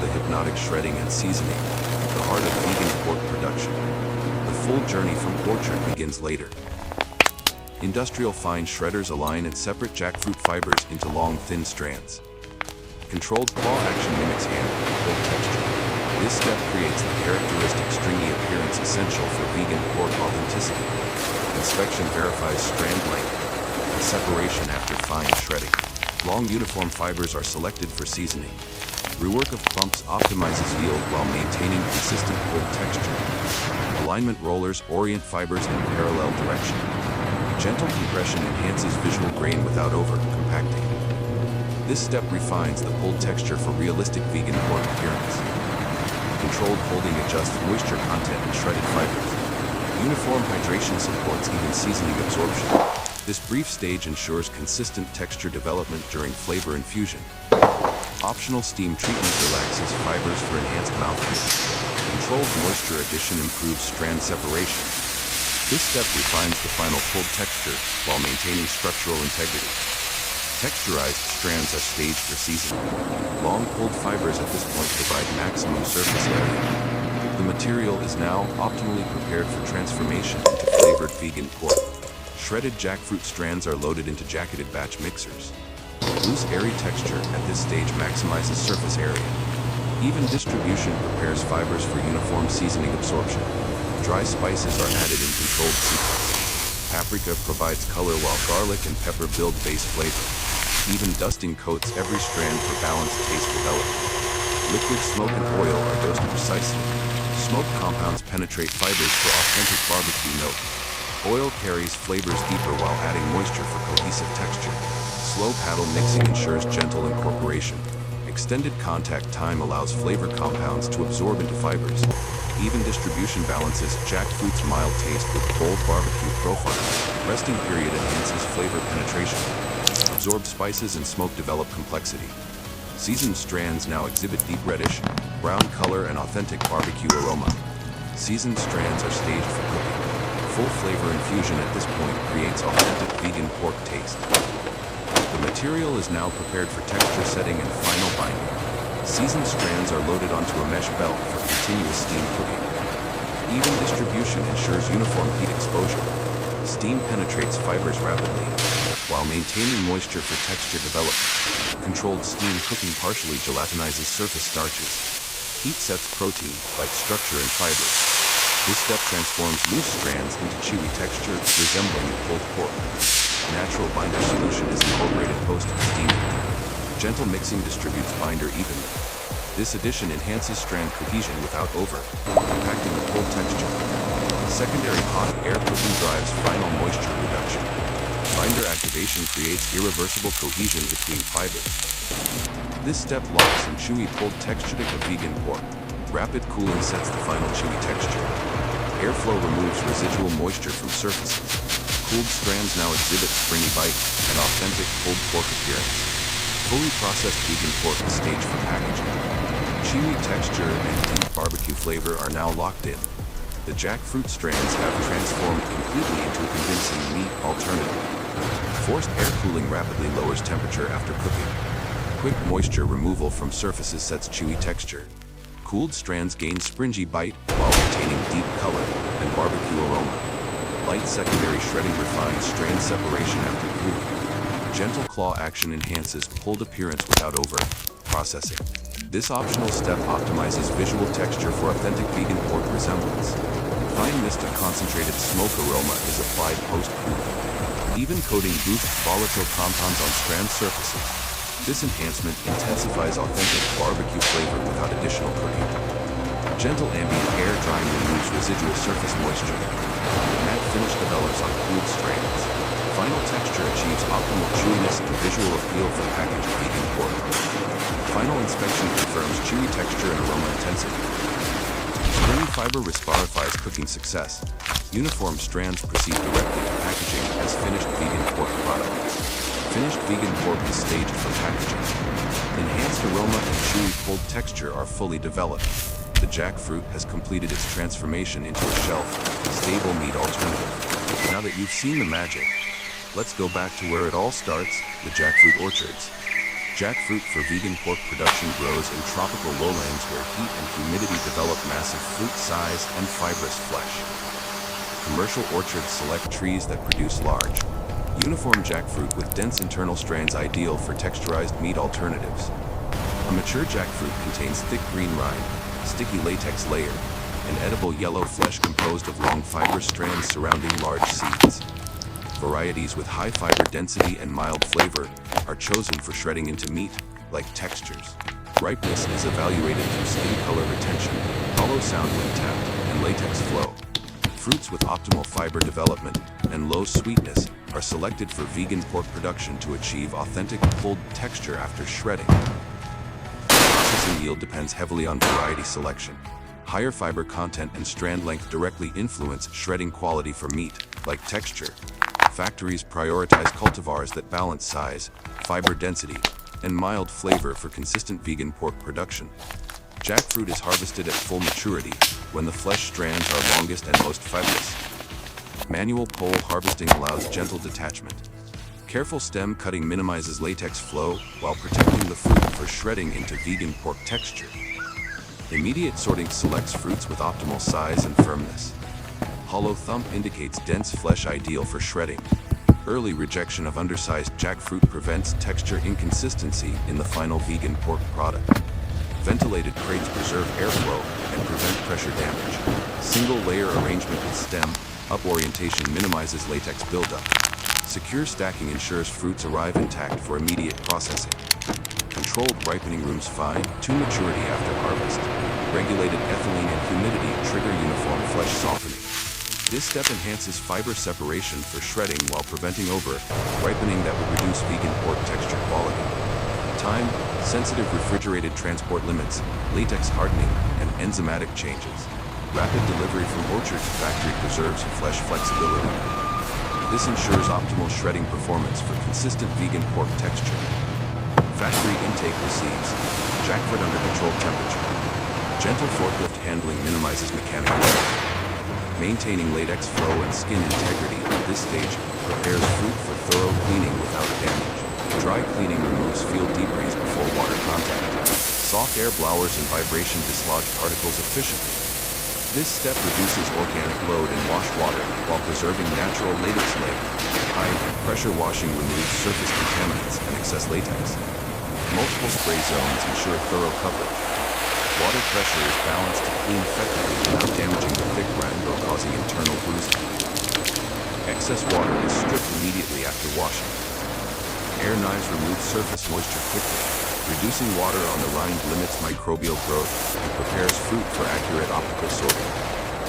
the hypnotic shredding and seasoning, the heart of vegan pork production. The full journey from orchard begins later. Industrial fine shredders align and separate jackfruit fibers into long, thin strands. Controlled claw action mimics hand and pull texture. This step creates the characteristic stringy appearance essential for vegan pork authenticity. Inspection verifies strand length and separation after fine shredding. Long uniform fibers are selected for seasoning. Rework of clumps optimizes yield while maintaining consistent pull texture. Alignment rollers orient fibers in parallel direction. Gentle compression enhances visual grain without over-compacting. This step refines the pulled texture for realistic vegan pork appearance. Controlled holding adjusts moisture content in shredded fibers. Uniform hydration supports even seasoning absorption. This brief stage ensures consistent texture development during flavor infusion. Optional steam treatment relaxes fibers for enhanced mouthfeel. Controlled moisture addition improves strand separation. This step refines the final pulled texture while maintaining structural integrity. Texturized strands are staged for seasoning. Long pulled fibers at this point provide maximum surface area. The material is now optimally prepared for transformation into flavored vegan pork. Shredded jackfruit strands are loaded into jacketed batch mixers. Loose, airy texture at this stage maximizes surface area. Even distribution prepares fibers for uniform seasoning absorption. Dry spices are added in controlled sequence. Paprika provides color while garlic and pepper build base flavor. Even dusting coats every strand for balanced taste development. Liquid smoke and oil are dosed precisely. Smoke compounds penetrate fibers for authentic barbecue note. Oil carries flavors deeper while adding moisture for cohesive texture. Slow paddle mixing ensures gentle incorporation. Extended contact time allows flavor compounds to absorb into fibers. Even distribution balances jackfruit's mild taste with bold barbecue profile. Resting period enhances flavor penetration. Absorbed spices and smoke develop complexity. Seasoned strands now exhibit deep reddish, brown color and authentic barbecue aroma. Seasoned strands are staged for cooking. Full flavor infusion at this point creates authentic vegan pork taste. The material is now prepared for texture setting and final binding. Seasoned strands are loaded onto a mesh belt for continuous steam cooking. Even distribution ensures uniform heat exposure. Steam penetrates fibers rapidly, while maintaining moisture for texture development. Controlled steam cooking partially gelatinizes surface starches. Heat sets protein, like structure and fibers. This step transforms loose strands into chewy texture, resembling pulled pork. Natural binder solution is incorporated post-steaming. Gentle mixing distributes binder evenly. This addition enhances strand cohesion without over-compacting the pulled texture. Secondary hot air cooking drives final moisture reduction. Binder activation creates irreversible cohesion between fibers. This step locks in chewy pulled texture to vegan pork. Rapid cooling sets the final chewy texture. Airflow removes residual moisture from surfaces. Cooled strands now exhibit springy bite and authentic pulled pork appearance. Fully processed vegan pork is staged for packaging. Chewy texture and deep barbecue flavor are now locked in. The jackfruit strands have transformed completely into a convincing meat alternative. Forced air cooling rapidly lowers temperature after cooking. Quick moisture removal from surfaces sets chewy texture. Cooled strands gain springy bite while retaining deep color and barbecue aroma. Light secondary shredding refines strand separation after cooling. Gentle claw action enhances pulled appearance without over-processing. This optional step optimizes visual texture for authentic vegan pork resemblance. Fine mist of concentrated smoke aroma is applied post-cooling. Even coating boosts volatile compounds on strand surfaces. This enhancement intensifies authentic barbecue flavor without additional cooking. Gentle ambient air drying removes residual surface moisture. The matte finish develops on cooled strands. Final texture achieves optimal chewiness and visual appeal for packaged vegan pork. Final inspection confirms chewy texture and aroma intensity. Springy fiber verifies cooking success. Uniform strands proceed directly to packaging as finished vegan pork product. Finished vegan pork is staged for packaging. Enhanced aroma and chewy pulled texture are fully developed. The jackfruit has completed its transformation into a shelf-stable meat alternative. Now that you've seen the magic, let's go back to where it all starts, the jackfruit orchards. Jackfruit for vegan pork production grows in tropical lowlands where heat and humidity develop massive fruit-sized and fibrous flesh. Commercial orchards select trees that produce large, uniform jackfruit with dense internal strands ideal for texturized meat alternatives. A mature jackfruit contains thick green rind, sticky latex layer, and edible yellow flesh composed of long fibrous strands surrounding large seeds. Varieties with high fiber density and mild flavor are chosen for shredding into meat-like textures. Ripeness is evaluated through skin color retention, hollow sound when tapped, and latex flow. Fruits with optimal fiber development and low sweetness are selected for vegan pork production to achieve authentic pulled texture after shredding. Processing yield depends heavily on variety selection. Higher fiber content and strand length directly influence shredding quality for meat-like texture. Factories prioritize cultivars that balance size, fiber density, and mild flavor for consistent vegan pork production. Jackfruit is harvested at full maturity, when the flesh strands are longest and most fibrous. Manual pole harvesting allows gentle detachment. Careful stem cutting minimizes latex flow while protecting the fruit for shredding into vegan pork texture. Immediate sorting selects fruits with optimal size and firmness. Hollow thump indicates dense flesh ideal for shredding. Early rejection of undersized jackfruit prevents texture inconsistency in the final vegan pork product. Ventilated crates preserve airflow and prevent pressure damage. Single-layer arrangement with stem up orientation minimizes latex buildup. Secure stacking ensures fruits arrive intact for immediate processing. Controlled ripening rooms fine to maturity after harvest. Regulated ethylene and humidity trigger uniform flesh softening. This step enhances fiber separation for shredding while preventing over-ripening that would reduce vegan pork texture quality. Time, sensitive refrigerated transport limits, latex hardening, and enzymatic changes. Rapid delivery from orchard to factory preserves flesh flexibility. This ensures optimal shredding performance for consistent vegan pork texture. Factory intake receives jackfruit under controlled temperature. Gentle forklift handling minimizes mechanical error. Maintaining latex flow and skin integrity at this stage prepares fruit for thorough cleaning without damage. Dry cleaning removes field debris before water contact. Soft air blowers and vibration dislodge particles efficiently. This step reduces organic load in wash water while preserving natural latex layer. High pressure washing removes surface contaminants and excess latex. Multiple spray zones ensure thorough coverage. Water pressure is balanced to clean effectively without damaging the thick rind or causing internal bruising. Excess water is stripped immediately after washing. Air knives remove surface moisture quickly. Reducing water on the rind limits microbial growth and prepares fruit for accurate optical sorting.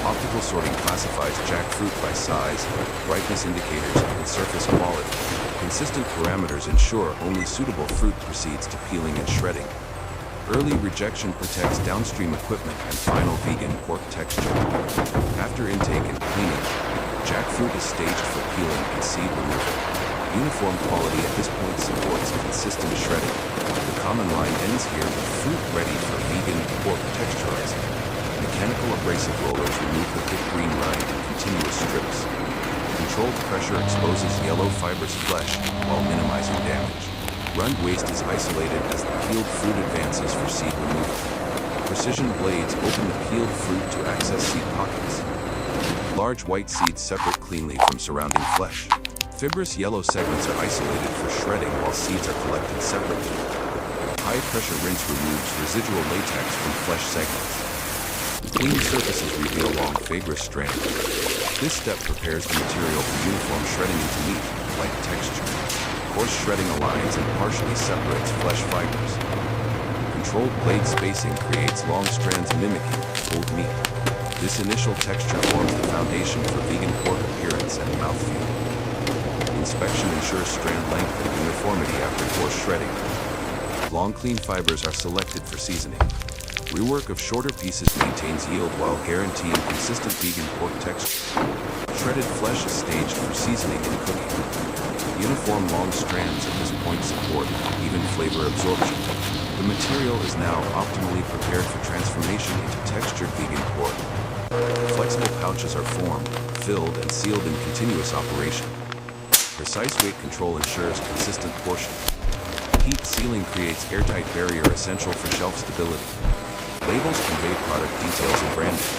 Optical sorting classifies jackfruit by size, brightness indicators, and surface quality. Consistent parameters ensure only suitable fruit proceeds to peeling and shredding. Early rejection protects downstream equipment and final vegan pork texture. After intake and cleaning, jackfruit is staged for peeling and seed removal. Uniform quality at this point supports consistent shredding. The common line ends here with fruit ready for vegan pork texturizing. Mechanical abrasive rollers remove the thick green rind in continuous strips. Controlled pressure exposes yellow fibrous flesh while minimizing damage. Rind waste is isolated as the peeled fruit advances for seed removal. Precision blades open the peeled fruit to access seed pockets. Large white seeds separate cleanly from surrounding flesh. Fibrous yellow segments are isolated for shredding while seeds are collected separately. High-pressure rinse removes residual latex from flesh segments. Clean surfaces reveal long fibrous strands. This step prepares the material for uniform shredding into meat-like texture. Coarse shredding aligns and partially separates flesh fibers. Controlled blade spacing creates long strands mimicking pulled meat. This initial texture forms the foundation for vegan pork appearance and mouthfeel. Inspection ensures strand length and uniformity after coarse shredding. Long clean fibers are selected for seasoning. Rework of shorter pieces maintains yield while guaranteeing consistent vegan pork texture. Shredded flesh is staged for seasoning and cooking. Uniform long strands at this point support even flavor absorption. The material is now optimally prepared for transformation into textured vegan pork. Flexible pouches are formed, filled, and sealed in continuous operation. Precise weight control ensures consistent portion. heat sealing creates airtight barrier essential for shelf stability. Labels convey product details and branding.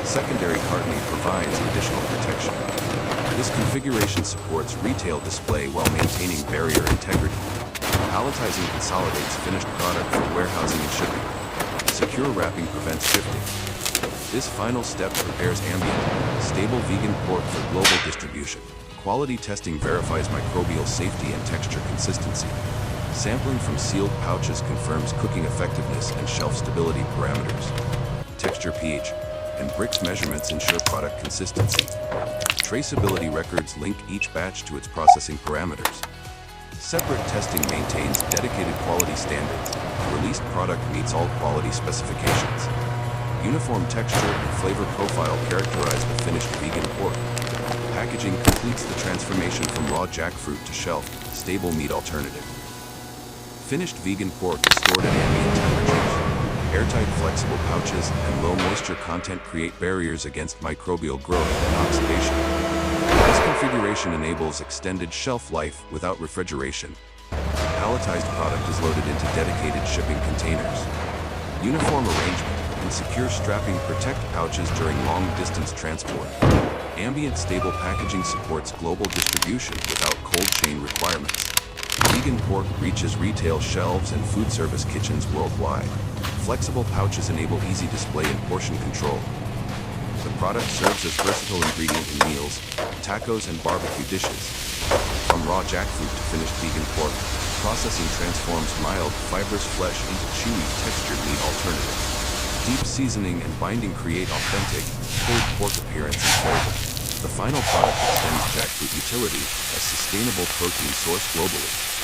Secondary cartoning provides additional protection. This configuration supports retail display while maintaining barrier integrity. Palletizing consolidates finished product for warehousing and shipping. Secure wrapping prevents shifting. This final step prepares ambient, stable vegan pork for global distribution. Quality testing verifies microbial safety and texture consistency. Sampling from sealed pouches confirms cooking effectiveness and shelf stability parameters. Texture, pH, and bricks measurements ensure product consistency. Traceability records link each batch to its processing parameters. Separate testing maintains dedicated quality standards. Released product meets all quality specifications. Uniform texture and flavor profile characterize the finished vegan pork. Packaging completes the transformation from raw jackfruit to shelf-stable meat alternative. Finished vegan pork is stored at ambient temperatures. Airtight flexible pouches and low moisture content create barriers against microbial growth and oxidation. This configuration enables extended shelf life without refrigeration. Palletized product is loaded into dedicated shipping containers. Uniform arrangement and secure strapping protect pouches during long-distance transport. Ambient stable packaging supports global distribution without cold chain requirements. Vegan pork reaches retail shelves and food service kitchens worldwide. Flexible pouches enable easy display and portion control. The product serves as versatile ingredient in meals, tacos, and barbecue dishes. From raw jackfruit to finished vegan pork, processing transforms mild, fibrous flesh into chewy, textured meat alternatives. Deep seasoning and binding create authentic, pulled pork appearance and flavor. The final product extends jackfruit utility as sustainable protein source globally.